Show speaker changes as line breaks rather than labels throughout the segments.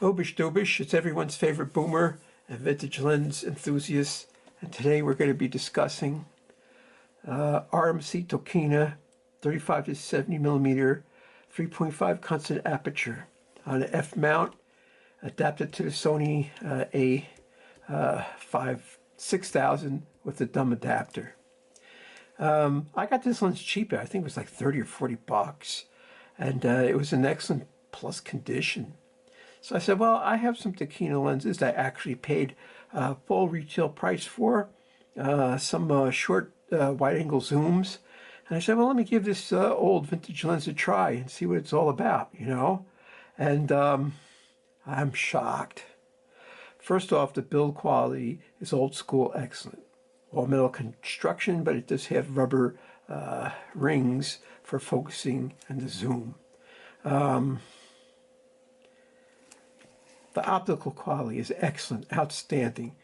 Obish Dobish, it's everyone's favorite boomer and vintage lens enthusiast, and today we're going to be discussing RMC TOKINA 35 to 70 millimeter 3.5 constant aperture on an F mount adapted to the Sony A6000 with a dumb adapter. I got this lens cheap. I think it was like 30 or 40 bucks, and it was in excellent plus condition. So I said, well, I have some TOKINA lenses that I actually paid full retail price for, some short wide-angle zooms. And I said, well, let me give this old vintage lens a try and see what it's all about, you know? And I'm shocked. First off, the build quality is old school excellent. All metal construction, but it does have rubber rings for focusing and the zoom. The optical quality is excellent, outstanding.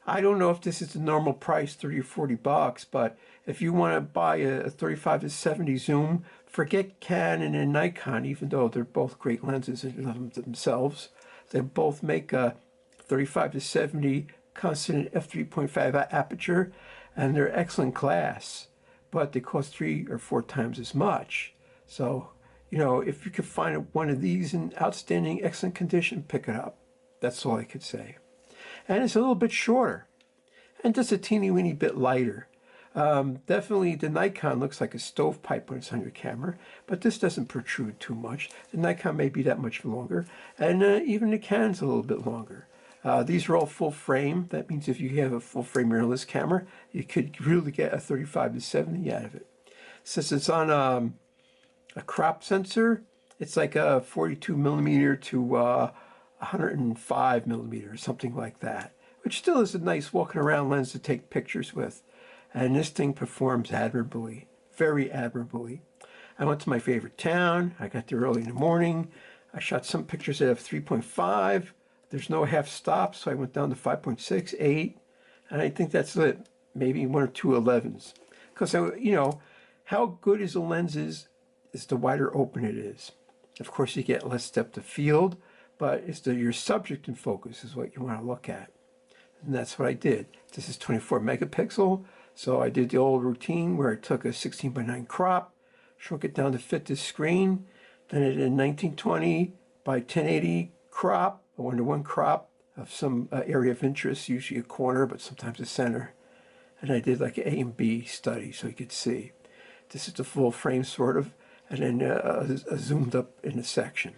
I don't know if this is the normal price, 30 or 40 bucks, but if you want to buy a 35 to 70 zoom, forget Canon and Nikon, even though they're both great lenses in themselves. They both make a 35 to 70 constant f3.5 aperture, and they're excellent glass, but they cost 3 or 4 times as much. So, you know, if you could find one of these in outstanding, excellent condition, pick it up. That's all I could say. And it's a little bit shorter and just a teeny weeny bit lighter. Definitely the Nikon looks like a stovepipe when it's on your camera, but this doesn't protrude too much. The Nikon may be that much longer, and even the Canon's a little bit longer. These are all full frame. That means if you have a full frame mirrorless camera, you could really get a 35 to 70 out of it. Since it's on a crop sensor, it's like a 42 millimeter to 105 millimeter, something like that, which still is a nice walking around lens to take pictures with. And this thing performs admirably, very admirably. I went to my favorite town. I got there early in the morning. I shot some pictures at f3.5. There's no half stop, so I went down to 5.6, 8, and I think that's it. Maybe 1 or 2 11s. Because, you know, how good is a lens is the wider open it is. Of course, you get less depth of field, but it's your subject in focus is what you want to look at. And that's what I did. This is 24 megapixel, so I did the old routine where I took a 16:9 crop, shrunk it down to fit this screen, then I did a 1920 by 1080 crop, a 1:1 crop of some area of interest, usually a corner, but sometimes a center. And I did like an A and B study so you could see. This is the full frame sort of, and then zoomed up in a section.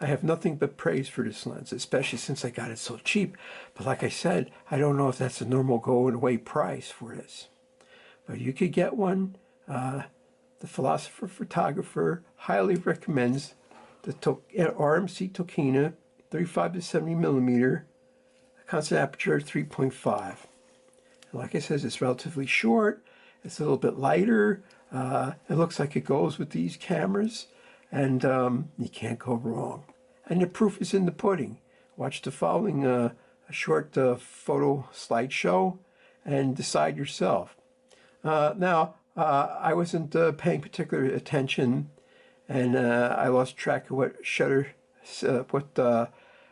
I have nothing but praise for this lens, especially since I got it so cheap. But like I said, I don't know if that's a normal going-away price for this. But you could get one. The Philosopher Photographer highly recommends the RMC TOKINA 35 to 70 millimeter, constant aperture 3.5. Like I said, it's relatively short. It's a little bit lighter. It looks like it goes with these cameras, and you can't go wrong. And the proof is in the pudding. Watch the following a short photo slideshow and decide yourself. Now, I wasn't paying particular attention, and I lost track of what shutter, what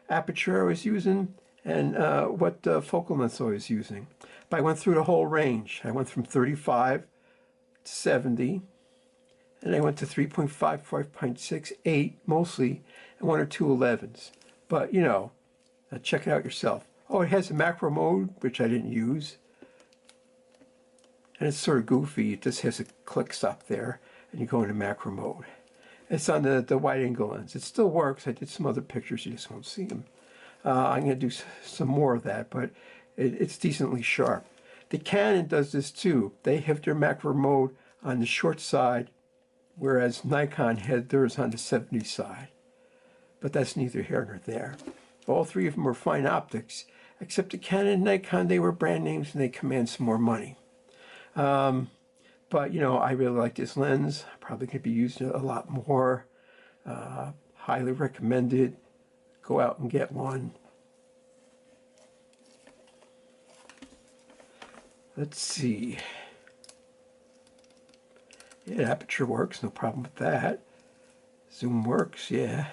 aperture I was using, and what focal length I was using. But I went through the whole range. I went from 35 to 70, and I went to 3.5, 5.6, 8 mostly, and 1 or 2 11s. But, you know, check it out yourself. Oh, it has a macro mode, which I didn't use. And it's sort of goofy. It just has a click stop there, and you go into macro mode. It's on the wide angle lens. It still works. I did some other pictures. You just won't see them. I'm going to do some more of that, but it's decently sharp. The Canon does this too. They have their macro mode on the short side, whereas Nikon had theirs on the 70 side. But that's neither here nor there. All three of them were fine optics, except the Canon and Nikon, they were brand names and they command some more money. But, you know, I really like this lens. Probably could be used a lot more. Highly recommended. Go out and get one. Let's see. Yeah, aperture works, no problem with that. Zoom works, yeah.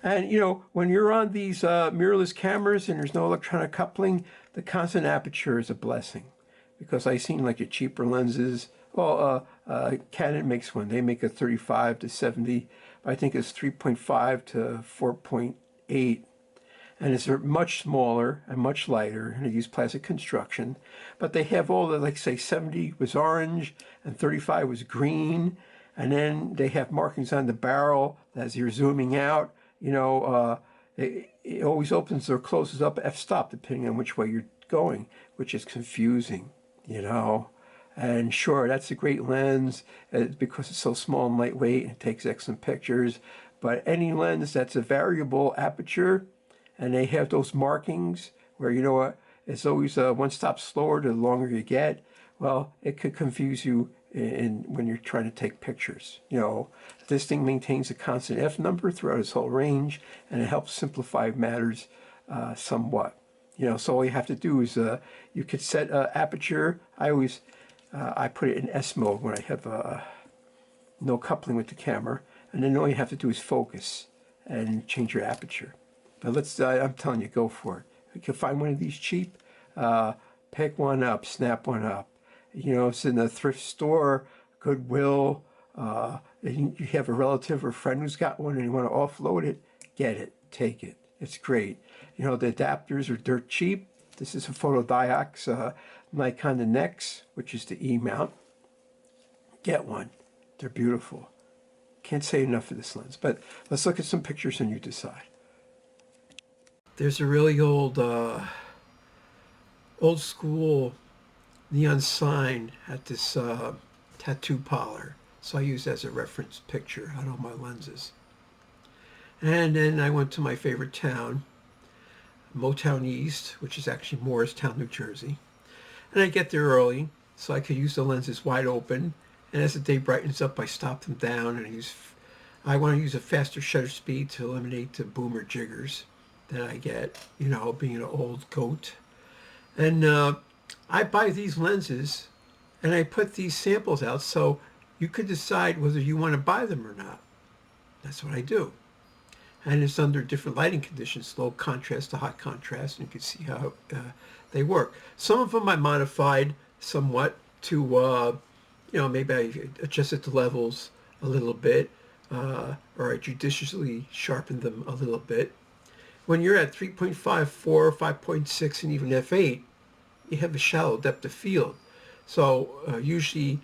And you know, when you're on these mirrorless cameras and there's no electronic coupling, the constant aperture is a blessing. Because I've seen like the cheaper lenses. Well, Canon makes one. They make a 35 to 70. I think it's 3.5 to 4.8. And it's much smaller and much lighter, and they use plastic construction. But they have all the, like say 70 was orange and 35 was green. And then they have markings on the barrel as you're zooming out. You know, it always opens or closes up f-stop depending on which way you're going, which is confusing, you know. And sure, that's a great lens because it's so small and lightweight and it takes excellent pictures. But any lens that's a variable aperture and they have those markings where, you know what, it's always one stop slower the longer you get, well, it could confuse you when you're trying to take pictures. You know, this thing maintains a constant F number throughout its whole range, and it helps simplify matters somewhat. You know, so all you have to do is you could set aperture. I put it in S mode when I have no coupling with the camera, and then all you have to do is focus and change your aperture. But I'm telling you, go for it. If you can find one of these cheap, pick one up, snap one up. You know, it's in a thrift store, Goodwill. You have a relative or friend who's got one and you want to offload it, get it, take it. It's great. You know, the adapters are dirt cheap. This is a photodiox Nikon the Nex, which is the E mount. Get one. They're beautiful. Can't say enough for this lens. But let's look at some pictures and you decide. There's a really old school neon sign at this tattoo parlor. So I use that as a reference picture on all my lenses. And then I went to my favorite town, Motown East, which is actually Morristown, New Jersey. And I get there early so I could use the lenses wide open. And as the day brightens up, I stop them down and I want to use a faster shutter speed to eliminate the boomer jiggers that I get, you know, being an old goat. And I buy these lenses and I put these samples out so you could decide whether you want to buy them or not. That's what I do. And it's under different lighting conditions, low contrast to high contrast, and you can see how they work. Some of them I modified somewhat to, you know, maybe I adjusted the levels a little bit, or I judiciously sharpened them a little bit. When you're at 3.5, 4, 5.6, and even f8, you have a shallow depth of field. So usually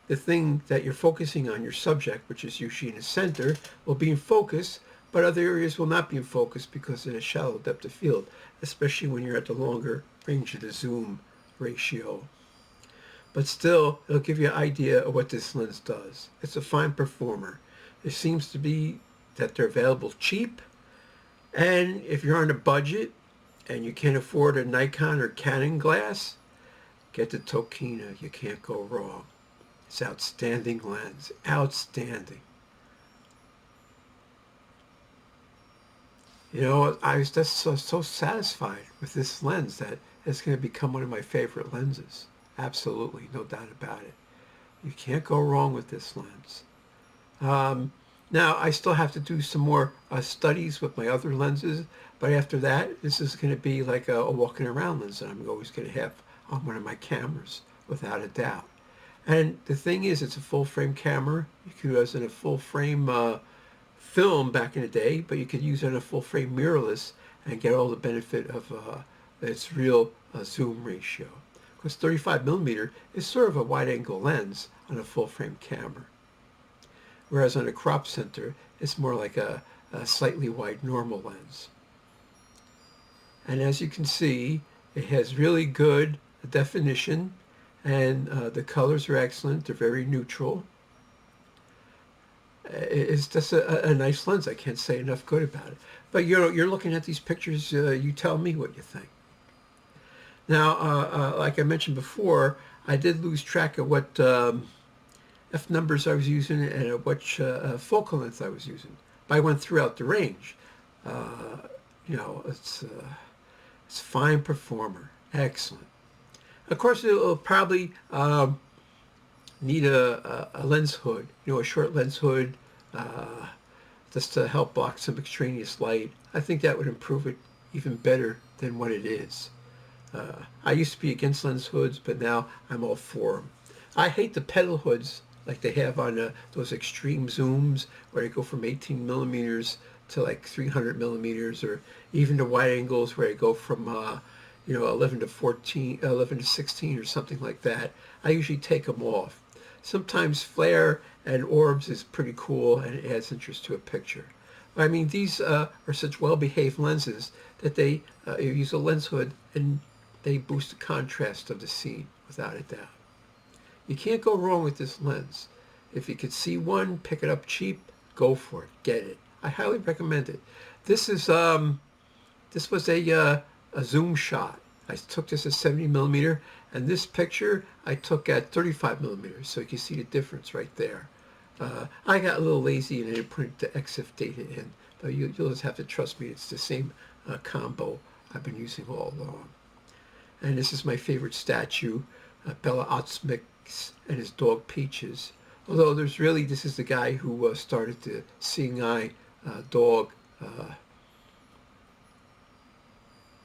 the thing that you're focusing on, your subject, which is usually in the center, will be in focus, but other areas will not be in focus because of a shallow depth of field, especially when you're at the longer range of the zoom ratio. But still, it'll give you an idea of what this lens does. It's a fine performer. It seems to be that they're available cheap, and if you're on a budget and you can't afford a Nikon or Canon glass, get the TOKINA. You can't go wrong. It's outstanding lens. Outstanding. You know, I was just so satisfied with this lens that it's going to become one of my favorite lenses. Absolutely, no doubt about it. You can't go wrong with this lens. Now, I still have to do some more studies with my other lenses, but after that, this is going to be like a walking around lens that I'm always going to have on one of my cameras, without a doubt. And the thing is, it's a full-frame camera. You could use it in a full-frame film back in the day, but you could use it in a full-frame mirrorless and get all the benefit of its real zoom ratio. Because 35 millimeter is sort of a wide-angle lens on a full-frame camera. Whereas on a crop center, it's more like a slightly wide normal lens. And as you can see, it has really good definition, and the colors are excellent. They're very neutral. It's just a nice lens. I can't say enough good about it. But you're looking at these pictures, you tell me what you think. Now, like I mentioned before, I did lose track of what F numbers I was using and at which focal length I was using. But I went throughout the range. You know, it's a fine performer. Excellent. Of course, it'll probably need a lens hood, you know, a short lens hood just to help block some extraneous light. I think that would improve it even better than what it is. I used to be against lens hoods, but now I'm all for them. I hate the pedal hoods like they have on those extreme zooms where they go from 18 millimeters to like 300 millimeters, or even the wide angles where they go from 11 to 14, 11 to 16 or something like that. I usually take them off. Sometimes flare and orbs is pretty cool and it adds interest to a picture. I mean, these are such well-behaved lenses that they you use a lens hood and they boost the contrast of the scene without a doubt. You can't go wrong with this lens. If you could see one, pick it up cheap, go for it, get it. I highly recommend it. This is this was a zoom shot. I took this at 70 millimeter, and this picture I took at 35 millimeters, so you can see the difference right there. I got a little lazy and I didn't put the EXIF data in, but you'll just have to trust me. It's the same combo I've been using all along. And this is my favorite statue, Bella Otsmix and his dog Peaches. Although this is the guy who started the Seeing Eye dog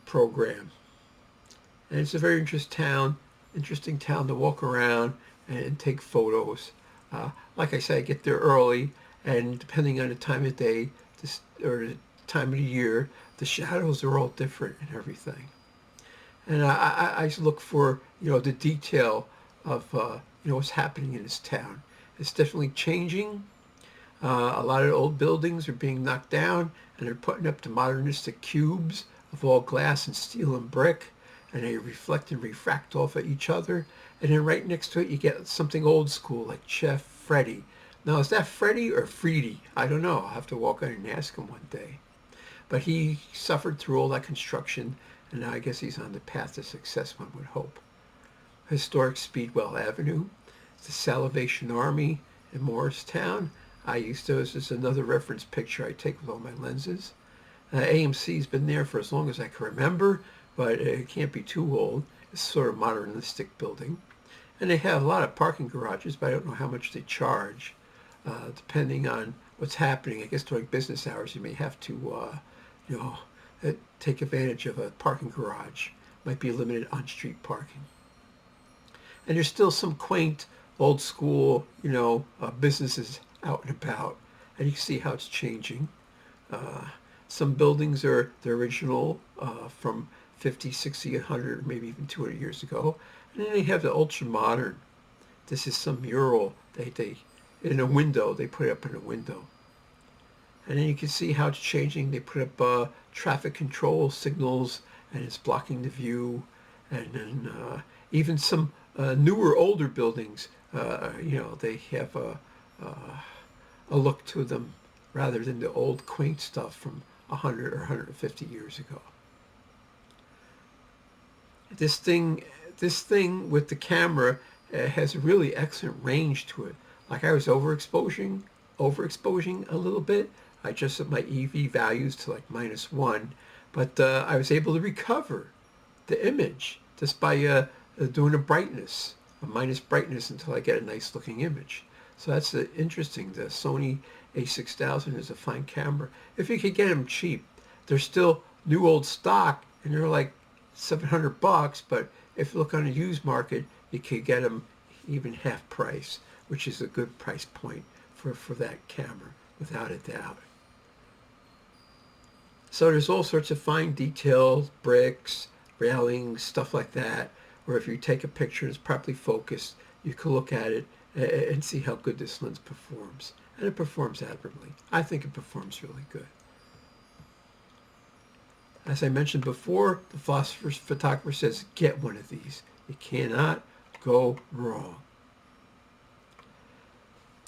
program. And it's a very interesting town to walk around and take photos. Like I said, I get there early, and depending on the time of day or the time of the year, the shadows are all different and everything. And I look for the detail of what's happening in this town. It's definitely changing. A lot of the old buildings are being knocked down, and they're putting up the modernistic cubes of all glass and steel and brick, and they reflect and refract off of each other. And then right next to it, you get something old school like Chef Freddy. Now, is that Freddy or Freedy? I don't know. I'll have to walk in and ask him one day. But he suffered through all that construction, and now I guess he's on the path to success, one would hope. Historic Speedwell Avenue, the Salvation Army in Morristown. I use those as another reference picture I take with all my lenses. AMC's been there for as long as I can remember, but it can't be too old. It's sort of modernistic building. And they have a lot of parking garages, but I don't know how much they charge. Depending on what's happening, I guess during business hours you may have to, take advantage of a parking garage. Might be limited on-street parking. And there's still some quaint, old school, businesses out and about. And you can see how it's changing. Some buildings are the original from 50, 60, 100, maybe even 200 years ago. And then they have the ultra modern. This is some mural they in a window. They put it up in a window. And then you can see how it's changing. They put up traffic control signals, and it's blocking the view. And then even some newer, older buildings, they have a look to them rather than the old quaint stuff from 100 or 150 years ago. This thing with the camera has a really excellent range to it. Like I was overexposing a little bit. I adjusted my EV values to like -1, but I was able to recover the image just by doing a minus brightness until I get a nice looking image. So that's interesting. The Sony a6000 is a fine camera. If you could get them cheap, they're still new old stock, and they're like $700, but if you look on the used market, you could get them even half price, which is a good price point for that camera, without a doubt. So there's all sorts of fine details, bricks, railings, stuff like that, where if you take a picture and it's properly focused, you can look at it and see how good this lens performs. And it performs admirably. I think it performs really good. As I mentioned before, the photographer says, get one of these. You cannot go wrong.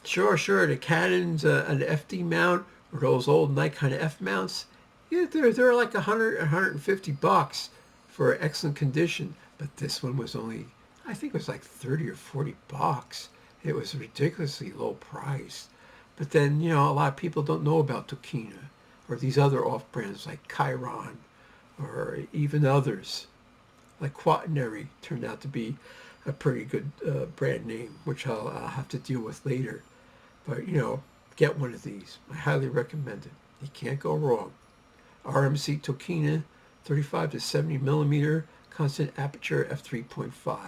Sure, the Canon's an FD mount, or those old Nikon F mounts, yeah, they're like $150 for excellent condition. But this one was only, I think it was like 30 or 40 bucks. It was ridiculously low priced. But then, a lot of people don't know about TOKINA or these other off brands like Chiron or even others. Like Quaternary turned out to be a pretty good brand name, which I'll have to deal with later. But, get one of these. I highly recommend it. You can't go wrong. RMC TOKINA 35 to 70 millimeter constant aperture f3.5.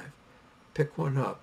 Pick one up.